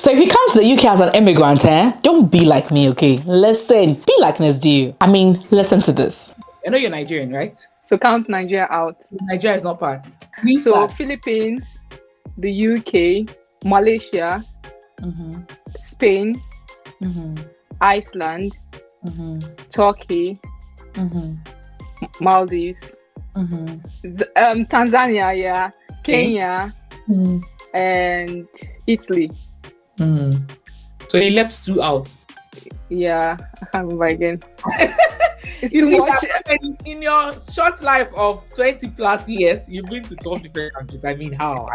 So if you come to the UK as an immigrant, don't be like me, okay? Listen, be like Nesdu. I mean, listen to this. I know you're Nigerian, right? So count Nigeria out. Nigeria is not part. So Philippines, the UK, Malaysia, Spain, Iceland, Turkey, Maldives, Tanzania, yeah, Kenya, and Italy. So he left 2 out. Yeah, I can't remember again. It's You too see much. that in your short life of 20 plus years, you've been to 12 different countries. I mean, how?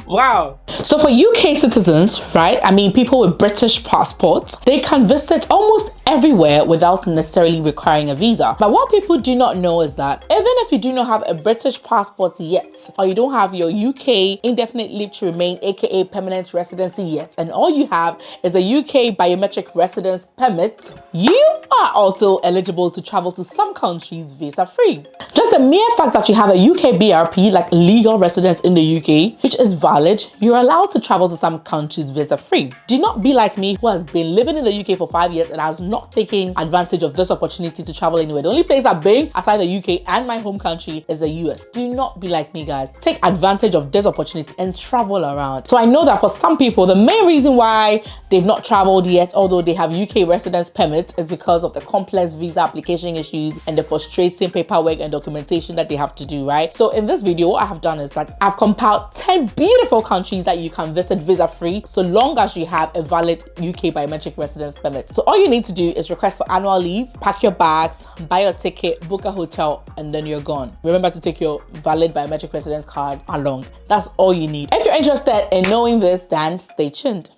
Wow. So for UK citizens, right? I mean, people with British passports, they can visit almost everywhere without necessarily requiring a visa. But what people do not know is that even if you do not have a British passport yet, or you don't have your UK indefinite leave to remain, aka permanent residency yet, and all you have is a UK biometric residence permit, you are also eligible to travel to some countries visa-free. Just the mere fact that you have a UK BRP, like legal residence in the UK, which is valid, you're allowed to travel to some countries visa-free. Do not be like me, who has been living in the UK for 5 years and has not taken advantage of this opportunity to travel anywhere. The only place I've been aside the UK and my home country is the US. Do not be like me, guys. Take advantage of this opportunity and travel around. So I know that for some people, the main reason why they've not traveled yet, although they have UK residence permits, is because of the complex visa application issues and the frustrating paperwork and documentation that they have to do, right? So in this video, what I have done is that I've compiled 10 beautiful countries that you can visit visa-free so long as you have a valid UK biometric residence permit. So all you need to do is request for annual leave, pack your bags, buy your ticket, book a hotel, and then you're gone. Remember to take your valid biometric residence card along. That's all you need. If you're interested in knowing this, then stay tuned.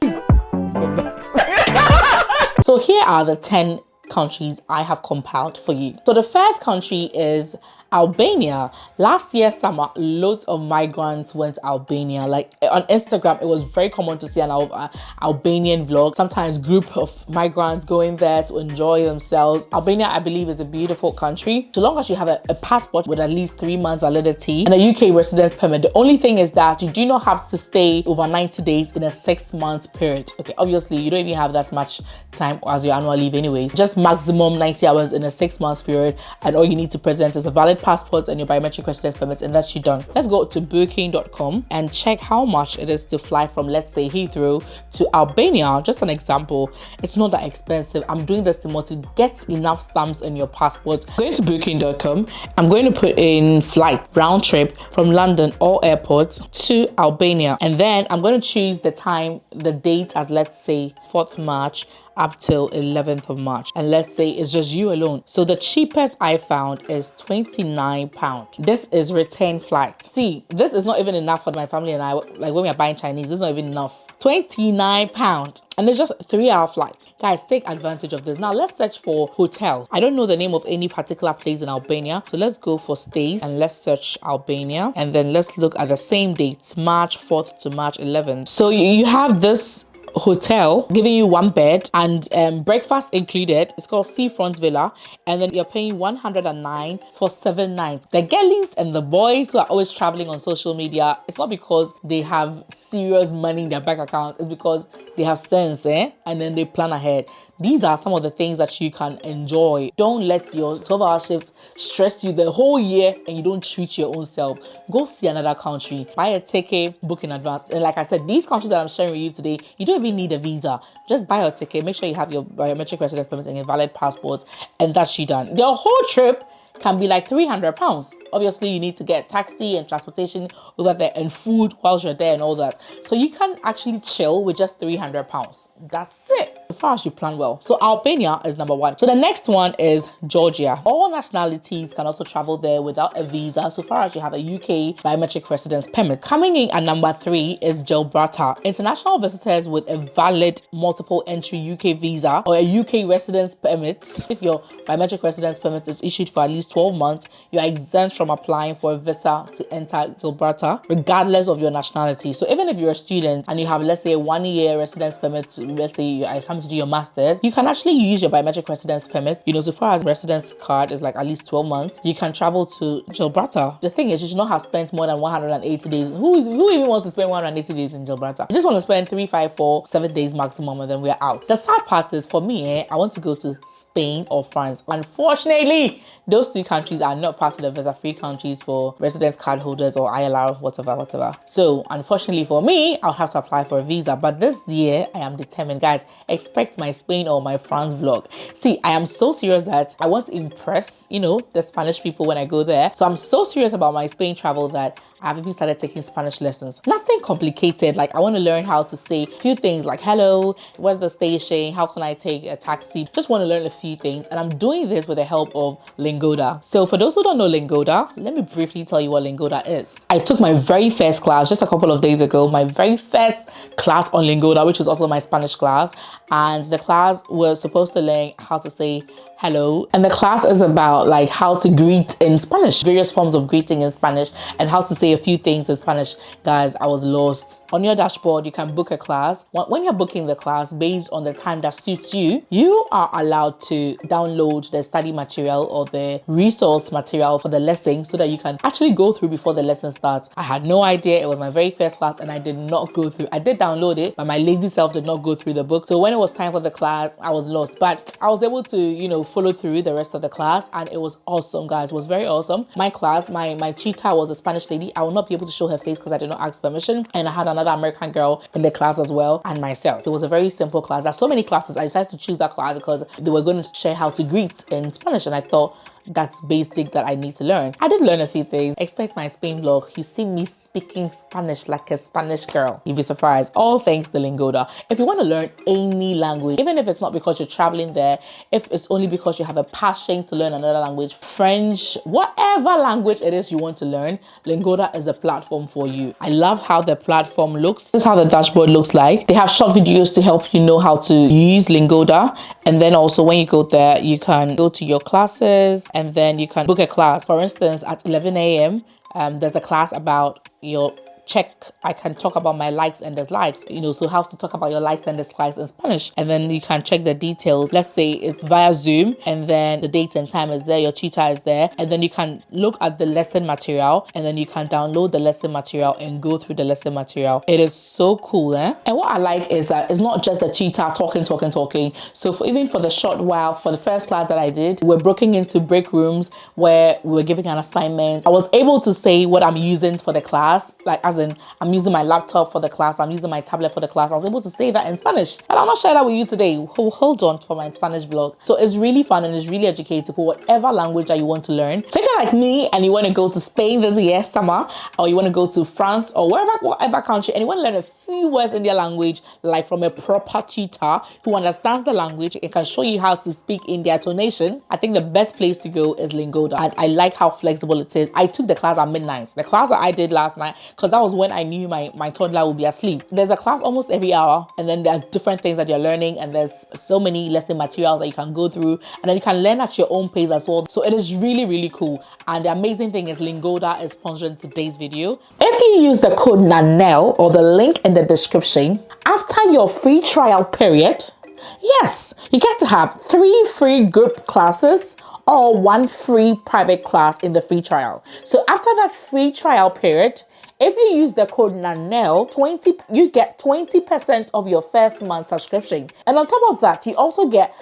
Stop that. So here are the 10 countries I have compiled for you. So the first country is Albania. Last year summer, loads of migrants went to Albania. Like on Instagram, it was very common to see an Albanian vlog. Sometimes group of migrants going there to enjoy themselves. Albania, I believe, is a beautiful country. So long as you have a passport with at least 3 months validity and a UK residence permit. The only thing is that you do not have to stay over 90 days in a 6 months period. Okay, obviously you don't even have that much time as your annual leave anyways. Just maximum 90 hours in a 6 months period, and all you need to present is a valid passport and your biometric residence permits, and that's you done. Let's go to booking.com and check how much it is to fly from, let's say, Heathrow to Albania. Just an example, it's not that expensive. I'm doing this to get enough stamps in your passport. Going to booking.com, I'm going to put in flight round trip from London all airports to Albania, and then I'm going to choose the time, the date as, let's say, 4th March up till 11th of March, and let's say it's just you alone. So the cheapest I found is £29. This is return flight. See, this is not even enough for my family and I. Like when we are buying Chinese, it's not even enough. £29, and it's just a 3-hour flight. Guys, take advantage of this. Now let's search for hotel. I don't know the name of any particular place in Albania, so let's go for stays and let's search Albania, and then let's look at the same dates, March 4th to March 11th. So you have this hotel giving you 1 bed and breakfast included. It's called Seafront Villa, and then you're paying 109 for 7 nights. The girlies and the boys who are always traveling on social media, it's not because they have serious money in their bank account, it's because they have sense, and then they plan ahead. These are some of the things that you can enjoy. Don't let your 12-hour shifts stress you the whole year and you don't treat your own self. Go see another country, buy a ticket, book in advance. And like I said, these countries that I'm sharing with you today, you don't even need a visa. Just buy your ticket, make sure you have your biometric residence permit and a valid passport, and that's you done. Your whole trip can be like £300. Obviously, you need to get taxi and transportation over there and food whilst you're there and all that. So you can actually chill with just £300. That's it, as far as you plan well. So Albania is number 1. So the next one is Georgia. All nationalities can also travel there without a visa, so far as you have a UK biometric residence permit. Coming in at number 3 is Gibraltar. International visitors with a valid multiple entry UK visa or a UK residence permit. If your biometric residence permit is issued for at least least 12 months, you're exempt from applying for a visa to enter Gibraltar, regardless of your nationality. So even if you're a student and you have, let's say, a 1-year residence permit, let's say you come to do your master's, you can actually use your biometric residence permit. So far as residence card is like at least 12 months, you can travel to Gibraltar. The thing is, you should not have spent more than 180 days. Who even wants to spend 180 days in Gibraltar? You just want to spend 3, 5, 4, 7 days maximum, and then we're out. The sad part is, for me, I want to go to Spain or France. Unfortunately, those two countries are not part of the visa-free countries for residence card holders or ILR, whatever. So unfortunately for me, I'll have to apply for a visa. But this year, I am determined. Guys, expect my Spain or my France vlog. See, I am so serious that I want to impress, the Spanish people when I go there. So I'm so serious about my Spain travel that I've even started taking Spanish lessons. Nothing complicated. Like, I want to learn how to say a few things like, hello, where's the station? How can I take a taxi? Just want to learn a few things. And I'm doing this with the help of Lingoda. So for those who don't know Lingoda, let me briefly tell you what Lingoda is. I took my very first class just a couple of days ago, my very first class on Lingoda, which was also my Spanish class. And the class was supposed to learn how to say hello. And the class is about like how to greet in Spanish, various forms of greeting in Spanish, and how to say a few things in Spanish. Guys, I was lost. On your dashboard, you can book a class. When you're booking the class based on the time that suits you, you are allowed to download the study material or the resource material for the lesson so that you can actually go through before the lesson starts. I had no idea. It was my very first class and I did not go through. I did download it, but my lazy self did not go through the book. So when it was time for the class, I was lost. But I was able to, follow through the rest of the class, and it was awesome, guys. It was very awesome. My class, my tutor was a Spanish lady. I will not be able to show her face because I did not ask permission. And I had another American girl in the class as well, and myself. It was a very simple class. There's so many classes. I decided to choose that class because they were going to share how to greet in Spanish, and I thought that's basic that I need to learn. I did learn a few things. Expect my Spain vlog. You see me speaking Spanish like a Spanish girl. You'll be surprised. All thanks to Lingoda. If you want to learn any language, even if it's not because you're traveling there, if it's only because you have a passion to learn another language, French, whatever language it is you want to learn, Lingoda is a platform for you. I love how the platform looks. This is how the dashboard looks like. They have short videos to help you know how to use Lingoda. And then also when you go there, you can go to your classes and then you can book a class. For instance, at 11 a.m., there's a class about your I can talk about my likes and dislikes, so how to talk about your likes and dislikes in Spanish. And then you can check the details. Let's say it's via Zoom, and then the date and time is there, your tutor is there, and then you can look at the lesson material, and then you can download the lesson material and go through the lesson material. It is so cool, eh? And what I like is that it's not just the tutor talking. So even for the short while, for the first class that I did, we're broken into break rooms where we were giving an assignment. I was able to say what I'm using for the class, like as in I'm using my laptop for the class, I'm using my tablet for the class. I was able to say that in Spanish, and I'll not share that with you today. Hold on for my Spanish vlog. So it's really fun and it's really educative for whatever language that you want to learn. So if you're like me and you want to go to Spain this year summer, or you want to go to France or whatever country, and you want to learn a few words in their language, like from a proper tutor who understands the language and can show you how to speak in their tonation, I think the best place to go is Lingoda. And I like how flexible it is. I took the class at midnight. The class that I did last night, because that was when I knew my toddler would be asleep. There's a class almost every hour, and then there are different things that you're learning, and there's so many lesson materials that you can go through, and then you can learn at your own pace as well. So it is really, really cool. And the amazing thing is Lingoda is sponsoring today's video. If you use the code NANEL or the link in the description, after your free trial period, yes, you get to have 3 free group classes or 1 free private class in the free trial. So after that free trial period, if you use the code NANEL, you get 20% of your first month subscription. And on top of that, you also get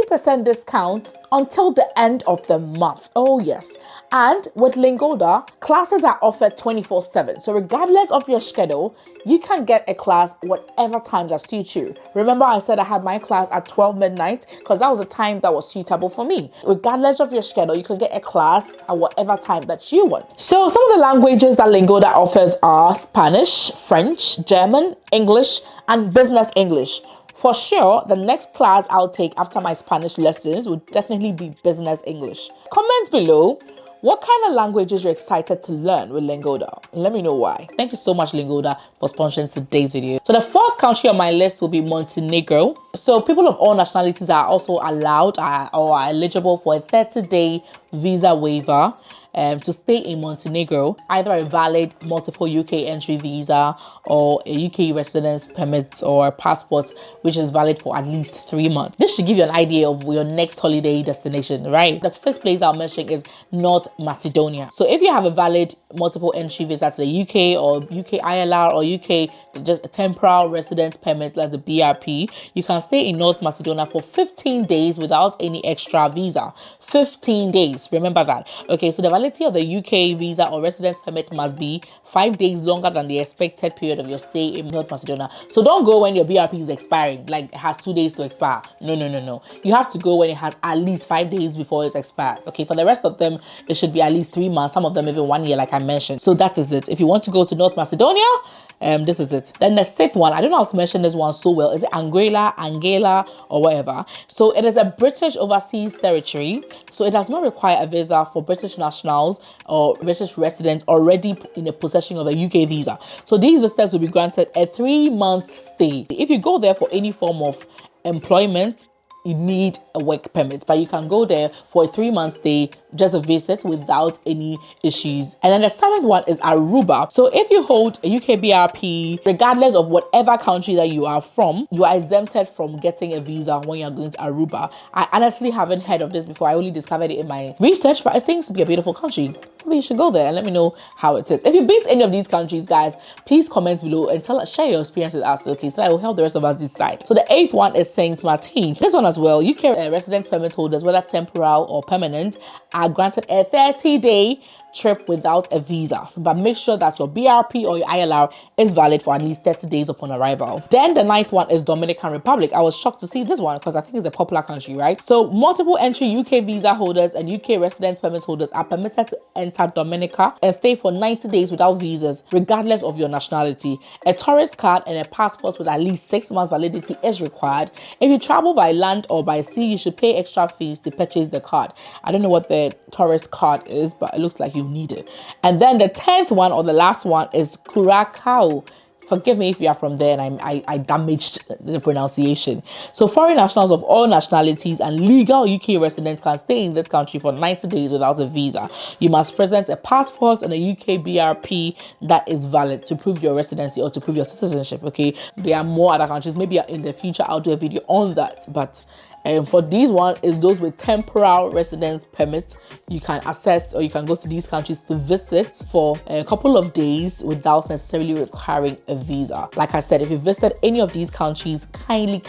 30% discount until the end of the month. Oh yes. And with Lingoda, classes are offered 24/7. So regardless of your schedule, you can get a class whatever time that suits you. Remember I said I had my class at 12 midnight because that was a time that was suitable for me. Regardless of your schedule, you can get a class at whatever time that you want. So some of the languages that Lingoda offers are Spanish, French, German, English, and business English. For sure, the next class I'll take after my Spanish lessons would definitely be business English. Comment below what kind of languages you're excited to learn with Lingoda. Let me know why. Thank you so much, Lingoda, for sponsoring today's video. So the 4th country on my list will be Montenegro. So people of all nationalities are also allowed or are eligible for a 30-day visa waiver to stay in Montenegro, either a valid multiple UK entry visa or a UK residence permit or passport, which is valid for at least 3 months. This should give you an idea of your next holiday destination, right? The first place I'll mention is North Macedonia. So if you have a valid multiple entry visa to the UK or UK ILR or UK just a temporal residence permit, that's the BRP, you can stay in North Macedonia for 15 days without any extra visa. 15 days, remember that. Okay, so the validity of the UK visa or residence permit must be 5 days longer than the expected period of your stay in North Macedonia. So don't go when your BRP is expiring, like it has 2 days to expire. No. You have to go when it has at least 5 days before it expires. Okay, for the rest of them, it should be at least 3 months, some of them even 1 year, like I mentioned. So that is it. If you want to go to North Macedonia, this is it. Then the sixth one, I don't know how to mention this one so well. Is it Anguilla, or whatever? So it is a British overseas territory. So it does not require a visa for British nationals or British residents already in the possession of a UK visa. So these visitors will be granted a 3-month stay. If you go there for any form of employment, you need a work permit, but you can go there for a 3-month stay, just a visit without any issues. And then the seventh one is Aruba. So if you hold a UK BRP, regardless of whatever country that you are from, you are exempted from getting a visa when you're going to Aruba. I honestly haven't heard of this before. I only discovered it in my research, but it seems to be a beautiful country. Maybe you should go there and let me know how it is. If you've been to any of these countries, guys, please comment below and share your experience with us, okay? So I will help the rest of us decide. So the eighth one is Saint Martin. This one as well, UK residence permit holders, whether temporal or permanent, are granted a 30-day trip without a visa. But make sure that your BRP or your ILR is valid for at least 30 days upon arrival. Then the ninth one is Dominican Republic. I was shocked to see this one because I think it's a popular country, right? So multiple entry UK visa holders and UK residence permit holders are permitted to enter Dominica and stay for 90 days without visas, regardless of your nationality. A tourist card and a passport with at least 6 months validity is required. If you travel by land or by sea, you should pay extra fees to purchase the card. I don't know what the tourist card is, but it looks like you need it. And then the 10th one, or the last one, is Curacao. Forgive me if you are from there and I damaged the pronunciation. So foreign nationals of all nationalities and legal UK residents can stay in this country for 90 days without a visa. You must present a passport and a UK BRP that is valid to prove your residency or to prove your citizenship, okay? There are more other countries. Maybe in the future I'll do a video on that, but for these one is those with temporal residence permits. You can access or you can go to these countries to visit for a couple of days without necessarily requiring a visa. Like I said, if you visited any of these countries, kindly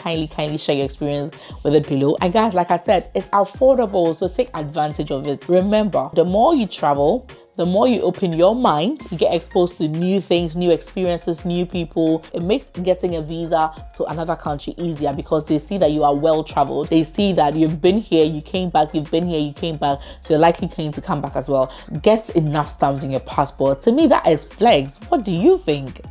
share your experience with it below. And guys, like I said, it's affordable, so take advantage of it. Remember, the more you travel, the more you open your mind, you get exposed to new things, new experiences, new people. It makes getting a visa to another country easier because they see that you are well traveled. They see that you've been here, you came back, you've been here, you came back. So you're likely keen to come back as well. Get enough stamps in your passport. To me, that is flex. What do you think?